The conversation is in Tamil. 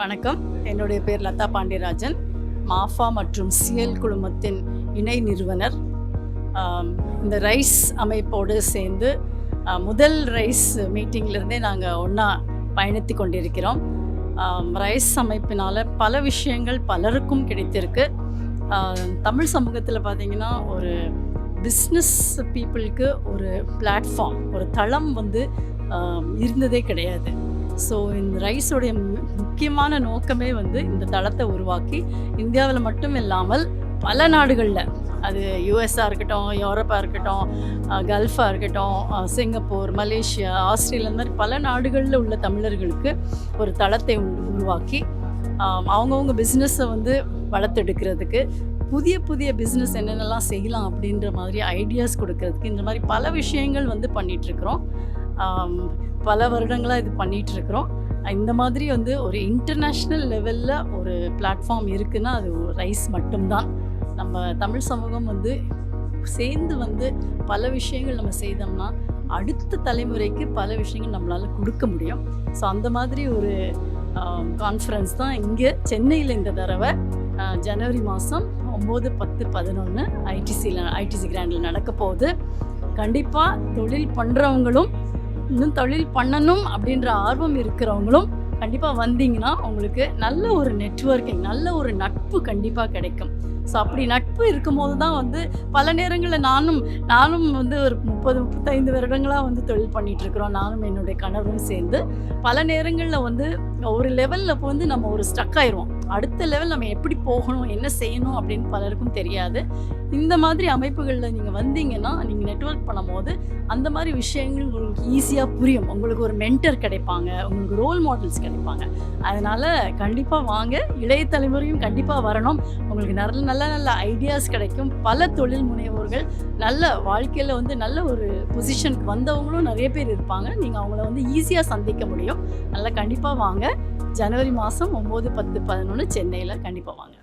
வணக்கம். என்னுடைய பேர் லதா பாண்டியராஜன். மாஃபா மற்றும் சிஎல் குழுமத்தின் இணை நிறுவனர். இந்த ரைஸ் அமைப்போடு சேர்ந்து முதல் ரைஸ் மீட்டிங்லேருந்தே நாங்கள் ஒன்றா பயணித்து கொண்டிருக்கிறோம். ரைஸ் அமைப்பினால் பல விஷயங்கள் பலருக்கும் கிடைத்திருக்கு. தமிழ் சமூகத்தில் பார்த்திங்கன்னா ஒரு பிஸ்னஸ் பீப்புளுக்கு ஒரு பிளாட்ஃபார்ம், ஒரு தளம் இருந்ததே கிடையாது. ஸோ இந்த ரைஸோடைய முக்கியமான நோக்கமே இந்த தளத்தை உருவாக்கி இந்தியாவில் மட்டும் இல்லாமல் பல நாடுகளில், அது யூஎஸ்ஆ இருக்கட்டும், யூரோப்பாக இருக்கட்டும், கல்ஃபாக இருக்கட்டும், சிங்கப்பூர், மலேசியா, ஆஸ்திரேலியா, இந்த மாதிரி பல நாடுகளில் உள்ள தமிழர்களுக்கு ஒரு தளத்தை உருவாக்கி அவங்கவுங்க பிஸ்னஸை வளர்த்தெடுக்கிறதுக்கு, புதிய புதிய பிஸ்னஸ் என்னென்னலாம் செய்யலாம் அப்படின்ற மாதிரி ஐடியாஸ் கொடுக்கறதுக்கு இந்த மாதிரி பல விஷயங்கள் பண்ணிகிட்ருக்குறோம். பல வருடங்களாக இது பண்ணிகிட்ருக்குறோம். இந்த மாதிரி ஒரு இன்டர்நேஷ்னல் லெவலில் ஒரு பிளாட்ஃபார்ம் இருக்குதுன்னா அது ரைஸ் மட்டும்தான். நம்ம தமிழ் சமூகம் சேர்ந்து பல விஷயங்கள் நம்ம செய்தோம்னா அடுத்த தலைமுறைக்கு பல விஷயங்கள் நம்மளால் கொடுக்க முடியும். ஸோ அந்த மாதிரி ஒரு கான்ஃபரன்ஸ் தான் இங்கே சென்னையில் இந்த தடவை ஜனவரி மாதம் 9, 10, 11 ஐடிசி கிராண்டில் நடக்க போகுது. கண்டிப்பாக தொழில் பண்ணுறவங்களும் இன்னும் தொழில் பண்ணணும் அப்படின்ற ஆர்வம் இருக்கிறவங்களும் கண்டிப்பாக வந்தீங்கன்னா உங்களுக்கு நல்ல ஒரு நெட்வொர்க்கிங், நல்ல ஒரு நட்பு கண்டிப்பாக கிடைக்கும். ஸோ அப்படி நட்பு இருக்கும்போது தான் பல நேரங்களில் நானும் ஒரு 30-35 வருடங்களாக தொழில் பண்ணிகிட்ருக்குறோம். நானும் என்னுடைய கணவரும் சேர்ந்து பல நேரங்களில் ஒரு லெவலில் நம்ம ஒரு ஸ்டக் ஆயிடுவோம். அடுத்த லெவல் நம்ம எப்படி போகணும், என்ன செய்யணும் அப்படின்னு பலருக்கும் தெரியாது. இந்த மாதிரி அமைப்புகளில் நீங்கள் வந்தீங்கன்னா, நீங்கள் நெட்வொர்க் பண்ணும்போது அந்த மாதிரி விஷயங்கள் உங்களுக்கு ஈஸியாக புரியும். உங்களுக்கு ஒரு மென்டர் கிடைப்பாங்க, உங்களுக்கு ரோல் மாடல்ஸ் கிடைப்பாங்க. அதனால் கண்டிப்பாக வாங்க, இளைய தலைமுறையும் கண்டிப்பாக வரணும். உங்களுக்கு நல்ல நல்ல நல்ல ஐடியாஸ் கிடைக்கும். பல தொழில் முனைவோர்கள் நல்ல வாழ்க்கையில் நல்ல ஒரு பொசிஷனுக்கு வந்தவங்களும் நிறைய பேர் இருப்பாங்க. நீங்கள் அவங்கள ஈஸியாக சந்திக்க முடியும். அதனால் கண்டிப்பாக வாங்க. ஜனவரி மாதம் 9, 10, 11 சென்னையில் கண்டிப்பாக வாங்க.